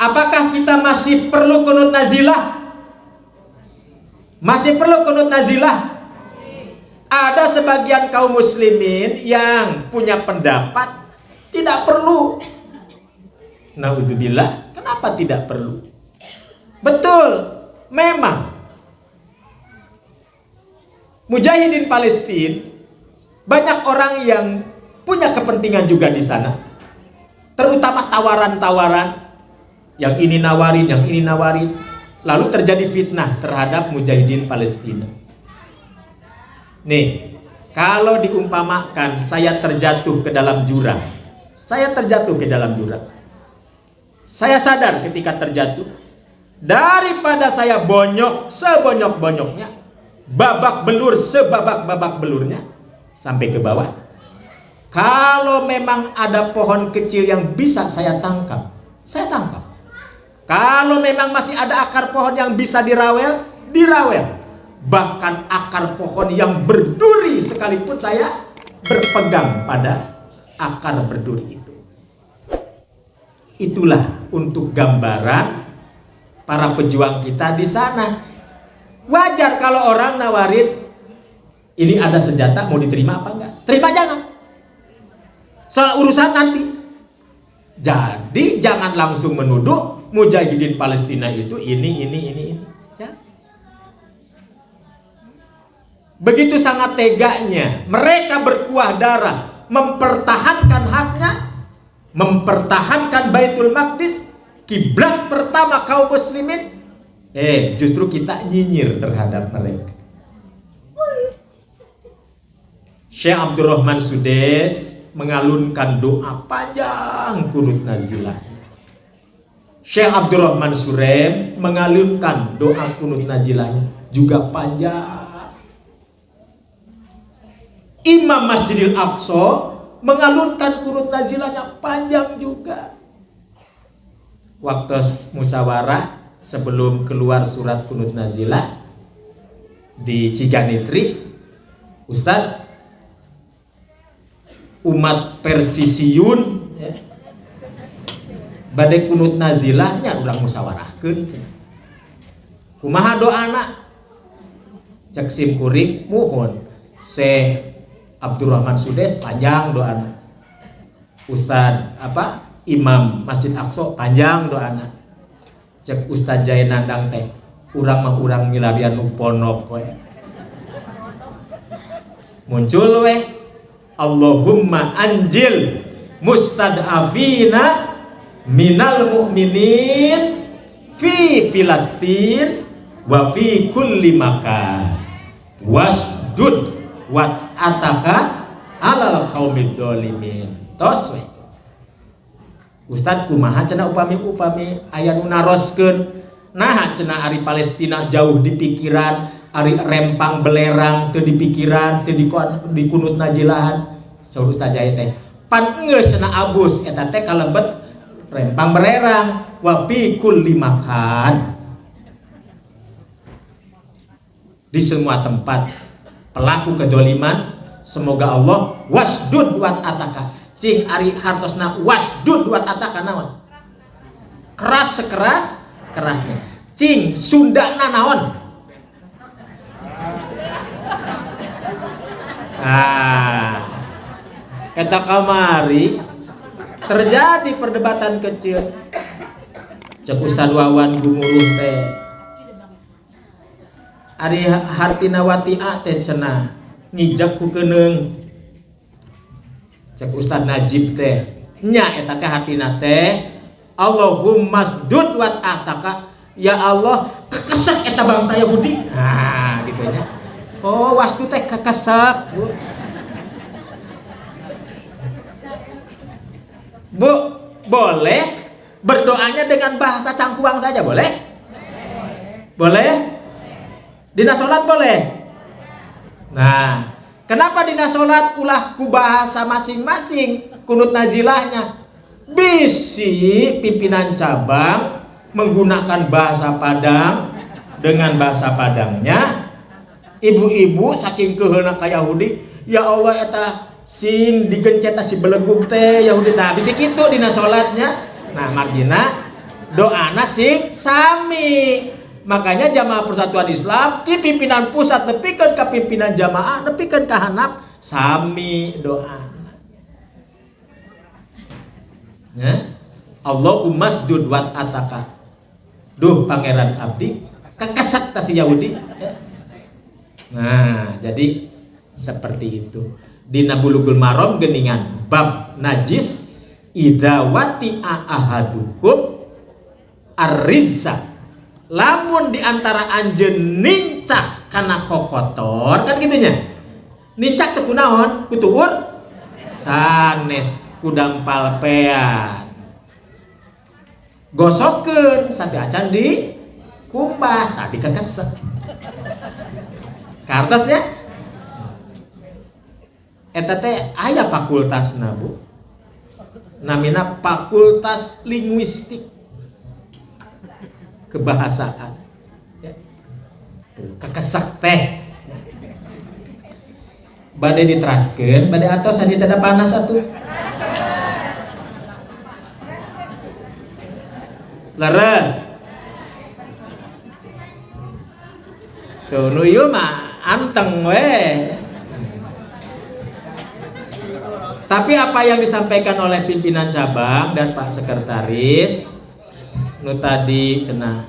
Apakah kita masih perlu kunut nazilah? Masih perlu kunut nazilah? Ada sebagian kaum muslimin yang punya pendapat tidak perlu. Naudzubillah, kenapa tidak perlu? Betul, memang Mujahidin Palestina banyak orang yang punya kepentingan juga di sana. Terutama tawaran-tawaran, yang ini nawarin, yang ini nawarin. Lalu terjadi fitnah terhadap Mujahidin Palestina. Nih, kalau diumpamakan saya terjatuh ke dalam jurang, saya terjatuh ke dalam jurang. Saya sadar ketika terjatuh, daripada saya bonyok sebonyok-bonyoknya, babak belur sebabak-babak belurnya sampai ke bawah. Kalau memang ada pohon kecil yang bisa saya tangkap, saya tangkap. Kalau memang masih ada akar pohon yang bisa dirawel, dirawel. Bahkan akar pohon yang berduri sekalipun saya berpegang pada akar berduri itu. Itulah untuk gambaran para pejuang kita di sana. Wajar kalau orang nawarin, ini ada senjata, mau diterima apa enggak? Terima jangan. Soal urusan nanti. Jadi jangan langsung menuduh Mujahidin Palestina itu ini. Ya. Begitu sangat teganya mereka berkuah darah mempertahankan haknya, mempertahankan Baitul Maqdis, kiblat pertama kaum muslimin. Justru kita nyinyir terhadap mereka. Syekh Abdurrahman Sudes mengalunkan doa panjang kunut nazilah. Syekh Abdurrahman Surem mengalunkan doa kunut nazilahnya juga panjang. Imam Masjidil Aqsa mengalunkan kunut nazilahnya panjang juga. Waktu musyawarah sebelum keluar surat kunut nazilah di Ciganitri, Ustadz, umat Persisiyun ya, badai kunut nazilahnya urang musyawarahkeun. Kumaha doana? Cek sim kuring muhun Syekh Abdurrahman Sudes panjang doana. Ustad Imam Masjid Aqsa panjang doana. Cek Ustad Jaya Nandang teh urang mah urang milarian nu ponok we. Muncul we Allahumma anjil mustad'afina minal mu'minin fi Filastin wa fi kulli makan wasdud wat ataka alal qaumid dolimin. Tos we Ustad kumaha cenah upami aya nu naroskeun nah cenah ari Palestina jauh di pikiran, ari rempang belerang teu di pikiran, teu di kunut najilahan. Saur Ustaz Jaya teh pan geus cenah abus eta teh kalebet rempang belerang wa fi kulli makan. Di semua tempat pelaku kedoliman, semoga Allah wasdud wat ataka. Cing ari hartosna wasdud wat ataka naon? Keras sekeras kerasnya. Cing Sundana naon? Eta kamari terjadi perdebatan kecil. Cek Ustad Wawan gumuruh teh ari Hartinawati teh cenah ngijak ku keneung. Cek Ustad Najib teh nya eta teh hartina teh Allahumma sdud wat ataka, ya Allah kekesek eta bangsa Yahudi. Nah gitu nya. Oh wasdu teh kekesek Bu, boleh berdoanya dengan bahasa cangkuang saja boleh? Boleh? Dina sholat boleh? Nah, kenapa dina sholat ulah ku bahasa masing-masing kunut nazilahnya? Bisi pimpinan cabang menggunakan bahasa Padang dengan bahasa Padangnya. Ibu-ibu saking keheuna ka Yahudi, ya Allah eta sing digencet si belegug teh Yahudi tah bisi kitu dina salatnya. Nah margina doana sing sami. Makanya Jamaah Persatuan Islam ti pimpinan pusat nepikeun ka pimpinan jamaah nepikeun ka handap sami doa. Ya. Allahumma sujud wat ataka. Duh pangeran abdi kekesak ta si Yahudi. Ya. Nah, jadi seperti itu. Dina Bulughul Maram geningan bab najis idza wati'a ahadukum ar-rizza. Lamun diantara anjeun nincak kana kokotor kan gitunya. Nincak teu kunaon? Kutuur sanes kudampal pean. Gosokeun sateu acan di kumbah tadi kekesek. Kartosnya eta teh aya fakultasna Bu. Namina fakultas linguistik. Kebahasaan ya. Kekesak teh badai diteraskeun badai atos hadi tanda panas atuh leres tuh nu ieu mah anteng we. Tapi apa yang disampaikan oleh pimpinan cabang dan Pak Sekretaris nu tadi cenah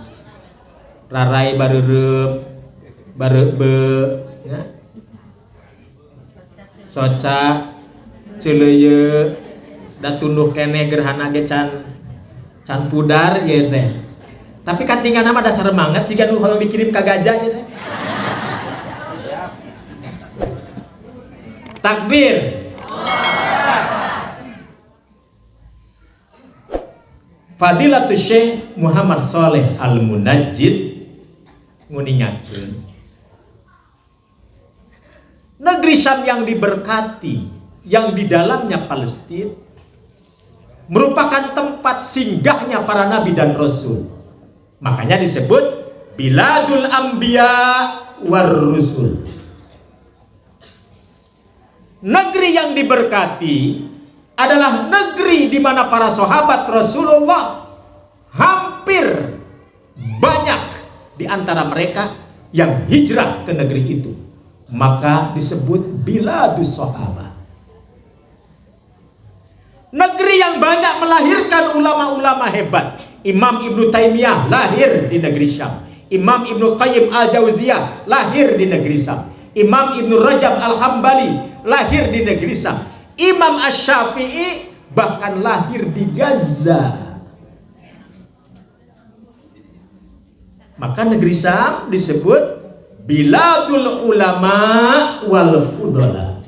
rarai bareureub barebe ya soca ceuleuyeuk da tunduh keneh gerhana ge can pudar ieu teh. Tapi katinganna mah dasar manget siga nu hoyong dikirim ka gajah ieu teh. Takbir. Fadilatul Syekh Muhammad Shaleh Al-Munajjid nguningakeun negeri Syam yang diberkati yang di dalamnya Palestina merupakan tempat singgahnya para nabi dan rasul. Makanya disebut Biladul Anbiya war Rusul. Negeri yang diberkati adalah negeri di mana para sahabat Rasulullah hampir banyak di antara mereka yang hijrah ke negeri itu. Maka disebut Biladus Sahabah. Negeri yang banyak melahirkan ulama-ulama hebat. Imam Ibnu Taimiyah lahir di negeri Syam. Imam Ibnu Qayyim Al-Jauziyah lahir di negeri Syam. Imam Ibnu Rajab Al-Hambali lahir di negeri Syam. Imam Asy-Syafi'i bahkan lahir di Gaza. Maka negeri Syam disebut Biladul Ulama wal Fudala.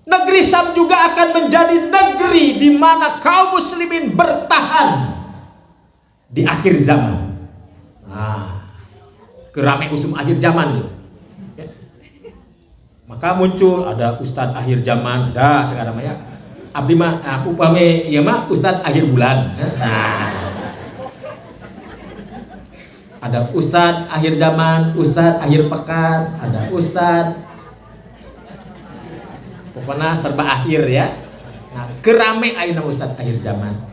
Negeri Syam juga akan menjadi negeri di mana kaum muslimin bertahan di akhir zaman. Kerame usum akhir zaman ya. Maka muncul ada Ustadz akhir zaman, dah sekarang ya. Abdi mah aku pame ieu mah Ustadz akhir bulan. Ada Ustadz akhir zaman, Ustadz akhir pekan, ada Ustadz pokoknya serba akhir ya. Nah, kerame ayeuna Ustadz akhir zaman.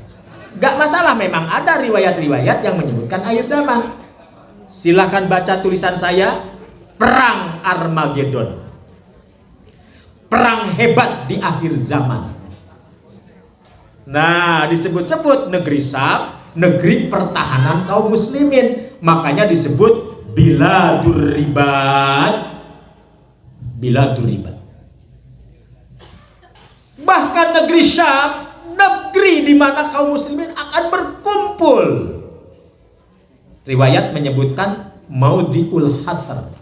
Gak masalah, memang ada riwayat-riwayat yang menyebutkan akhir zaman. Silahkan baca tulisan saya, Perang Armageddon. Perang hebat di akhir zaman. Nah, disebut-sebut negeri Syam, negeri pertahanan kaum muslimin. Makanya disebut Biladur Ribat. Biladur Ribat. Bahkan negeri Syam, negeri di mana kaum muslimin akan berkumpul. Riwayat menyebutkan Maudhi'ul Hasr.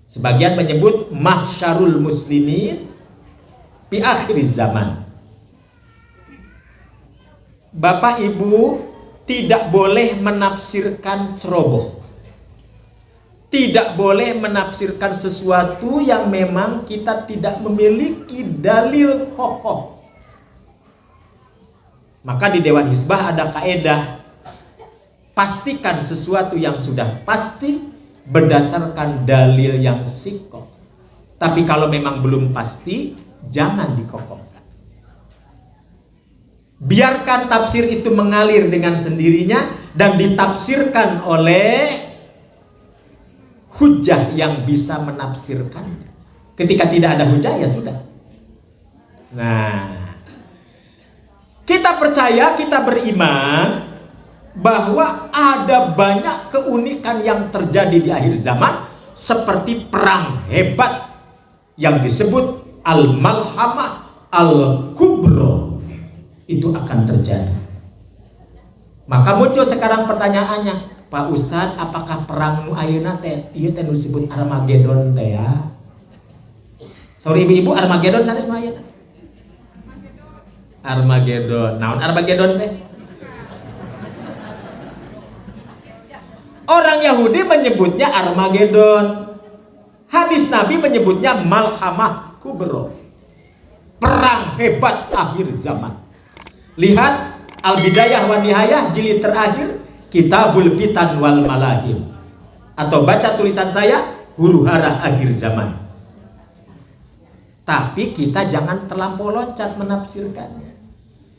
Sebagian menyebut Mahsyarul Muslimin di akhir zaman. Bapak Ibu tidak boleh menafsirkan ceroboh. Tidak boleh menafsirkan sesuatu yang memang kita tidak memiliki dalil kokoh. Maka di Dewan Hizbah ada kaedah, pastikan sesuatu yang sudah pasti berdasarkan dalil yang sikoh. Tapi kalau memang belum pasti, jangan dikokohkan. Biarkan tafsir itu mengalir dengan sendirinya dan ditafsirkan oleh hujah yang bisa menafsirkan. Ketika tidak ada hujah, ya sudah. Nah, kita percaya, kita beriman bahwa ada banyak keunikan yang terjadi di akhir zaman, seperti perang hebat yang disebut Al-Malhamah Al-Kubra. Itu akan terjadi. Maka muncul sekarang pertanyaannya, Pak Ustadz, apakah perang nu ayeuna teh ieu teh disebut Armageddon teh ya? Sorry ibu-ibu, Armageddon sanes nu ayeuna? Armageddon. Naon Armageddon teh? Orang Yahudi menyebutnya Armageddon. Hadis Nabi menyebutnya Malhamah Kubra. Perang hebat akhir zaman. Lihat Al-Bidayah wa Nihayah jilid terakhir, Kitabul Fitan wal Malahim. Atau baca tulisan saya, Huru-hara akhir zaman. Tapi kita jangan terlampau loncat menafsirkannya.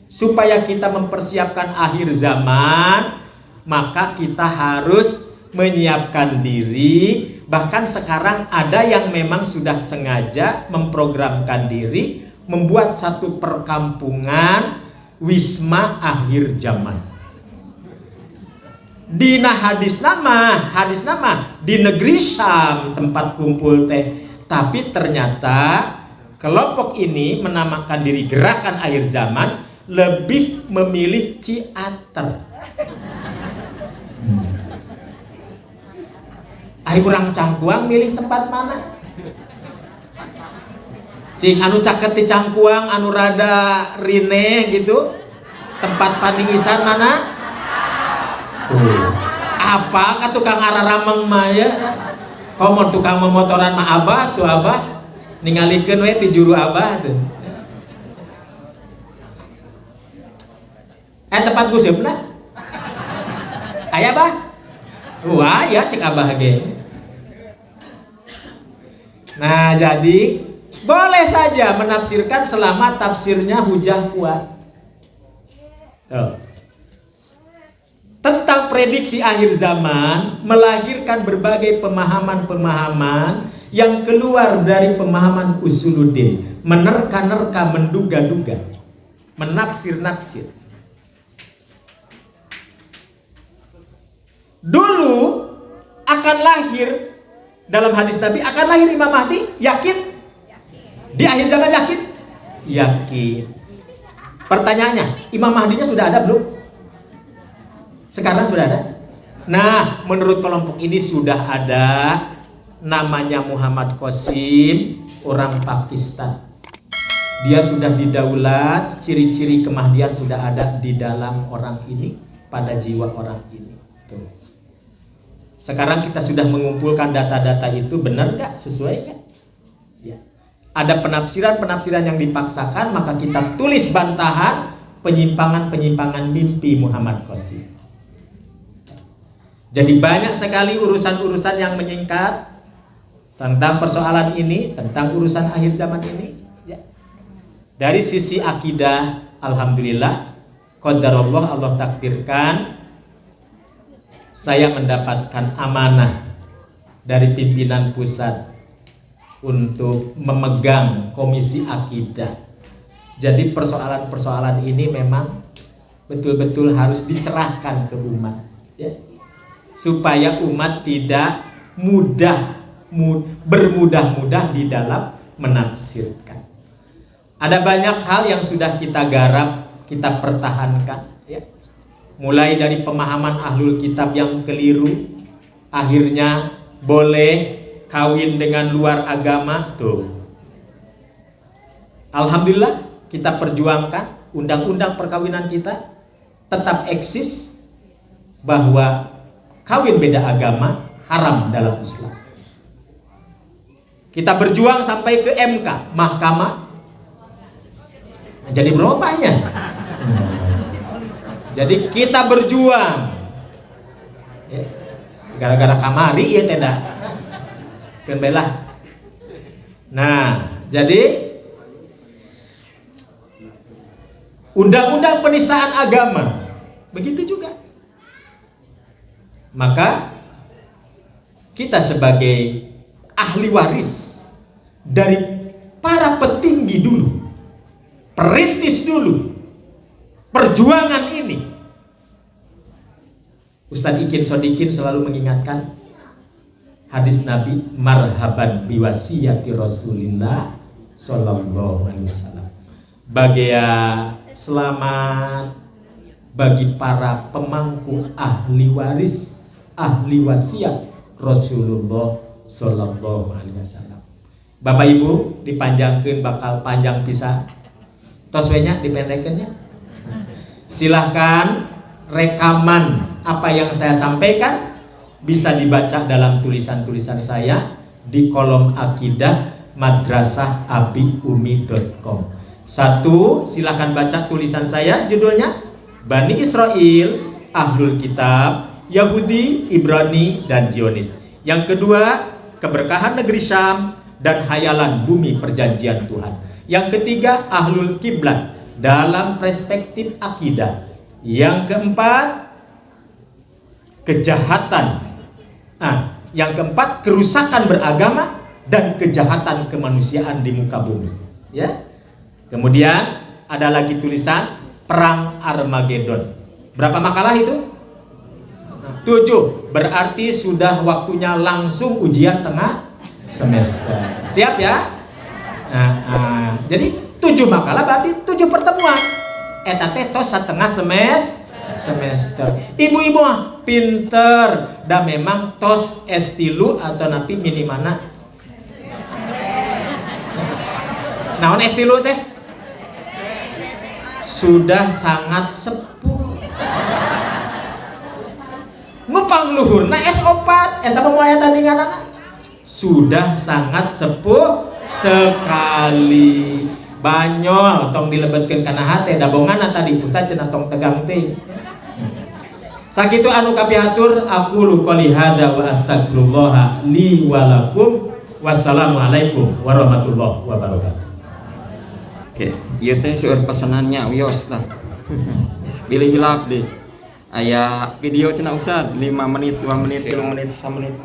Supaya kita mempersiapkan akhir zaman, maka kita harus menyiapkan diri. Bahkan sekarang ada yang memang sudah sengaja memprogramkan diri membuat satu perkampungan wisma akhir zaman. Dina hadis nama di negeri Syam tempat kumpul teh. Tapi ternyata kelompok ini menamakan diri gerakan akhir zaman, lebih memilih ciater. Ari kurang cangkuang milih tempat mana? Cing anu caket di Cangkuang, anu rada rine gitu, tempat paningisan mana? Tuh, apa ka tukang ararameng maya? Komo tukang memotoran mah abah tuh abah, ningalikeun we di juru abah tuh. Tempat gusepna? Aya bah? Wah ya cek abah ge. Nah jadi boleh saja menafsirkan selama tafsirnya hujah kuat. Tentang prediksi akhir zaman melahirkan berbagai pemahaman-pemahaman yang keluar dari pemahaman usuluddin, menerka-nerka, menduga-duga, menafsir-nafsir. Dulu akan lahir, dalam hadis Nabi akan lahir Imam Mahdi, yakin? Di akhir zaman yakin? Yakin. Pertanyaannya, Imam Mahdinya sudah ada belum? Sekarang sudah ada? Nah, menurut kelompok ini sudah ada. Namanya Muhammad Qasim, orang Pakistan. Dia sudah didaulat, ciri-ciri kemahdian sudah ada di dalam orang ini, pada jiwa orang ini. Tuh. Sekarang kita sudah mengumpulkan data-data itu, benar nggak? Sesuai nggak? Ya. Ada penafsiran-penafsiran yang dipaksakan, maka kita tulis bantahan penyimpangan-penyimpangan mimpi Muhammad Qasim. Jadi banyak sekali urusan-urusan yang menyingkat tentang persoalan ini, tentang urusan akhir zaman ini. Ya. Dari sisi akidah, alhamdulillah, qadarullah, Allah takdirkan, saya mendapatkan amanah dari pimpinan pusat untuk memegang komisi akidah. Jadi persoalan-persoalan ini memang betul-betul harus dicerahkan ke umat, ya, supaya umat tidak bermudah-mudah di dalam menafsirkan. Ada banyak hal yang sudah kita garap, kita pertahankan, ya. Mulai dari pemahaman ahlul kitab yang keliru, akhirnya boleh kawin dengan luar agama tuh. Alhamdulillah kita perjuangkan undang-undang perkawinan kita tetap eksis, bahwa kawin beda agama haram dalam Islam. Kita berjuang sampai ke MK, mahkamah. Jadi berapanya? Jadi kita berjuang. Ya. Gara-gara kamari ya tidak. Pembelah. Nah, jadi undang-undang penistaan agama, begitu juga. Maka kita sebagai ahli waris dari para petinggi dulu, perintis dulu perjuangan ini, Ustadz Ikin Sodikin selalu mengingatkan hadis Nabi, marhaban biwasiyati Rasulillah sallallahu alaihi wasallam. Selamat bagi para pemangku ahli waris, ahli wasiat Rasulullah sallallahu alaihi wasallam. Bapak Ibu dipanjangkeun bakal panjang pisah. Tos we nya dipendekkeun nya. Silahkan rekaman apa yang saya sampaikan bisa dibaca dalam tulisan-tulisan saya di kolom akidah madrasahabiumi.com. Satu, silahkan baca tulisan saya, judulnya Bani Israel, Ahlul Kitab, Yahudi, Ibrani, dan Zionis. Yang kedua, keberkahan negeri Syam dan hayalan bumi perjanjian Tuhan. Yang ketiga, Ahlul Kiblat dalam perspektif akidah. Yang keempat, kejahatan. Yang keempat, kerusakan beragama dan kejahatan kemanusiaan di muka bumi. Ya. Kemudian ada lagi tulisan Perang Armageddon. Berapa makalah itu? 7. Berarti sudah waktunya langsung ujian tengah semester. Siap ya? Jadi 7 makalah berarti 7 pertemuan. Eta teh tos setengah semester. Ibu-ibu mah pinter. Dan memang tos S3 atau nanti minimana. Naon S3 teh? Sudah sangat sepuh. Mupang luhurna S4 eta mulai tandingan sudah sangat sepuh sekali. Banyol tong dilebetkeun kana hate dabongan tadi puta cenah tong tegang teh. Sakitu anu kapiatur aku qouli hada wa astagfirullah li wa lakum. Wassalamualaikum warahmatullahi wabarakatuh. Oke, ieu teh seueur pesanannya wios tah. Pilih hilap deh. Aya video cenah Ustad 5 menit, 2 menit, 3 menit, 1 menit.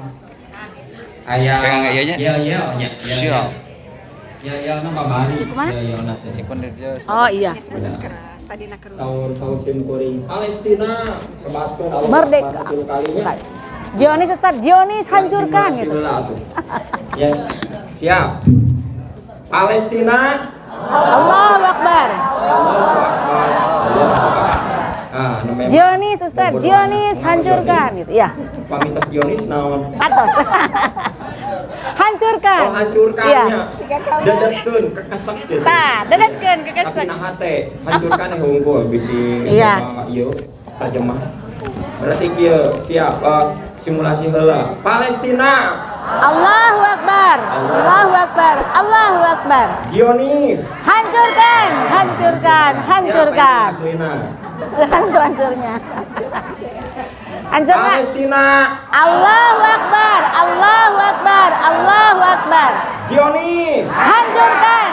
Aya iya. Siap. Ya nama bari. Ya nanti. Oh iya. Saur simkuring Palestina sebatkeun Merdeka. Zionis Ustaz, Zionis hancurkan gitu. Ya. Siap. Palestina. Allahu Akbar. Zionis Ustaz, Zionis hancurkan gitu ya. Pamitos Zionis naon? Atos. Hancurkan. Oh, hancurkannya. Dedetkeun kekesek gitu. Tah, dedetkeun kekesek. Tapi hate hancurkan yang unggul bisi. Iya. Ieu terjemah. Berarti kieu siap simulasi heula. Palestina. Allahu Akbar. Allahu Akbar. Allahu Akbar. Zionis. Hancurkan, hancurkan. Sehancur-hancurnya. Hancurkan. Palestina. Allahu Akbar. Allahu Akbar. Allahu Akbar. Zionis. Hancurkan,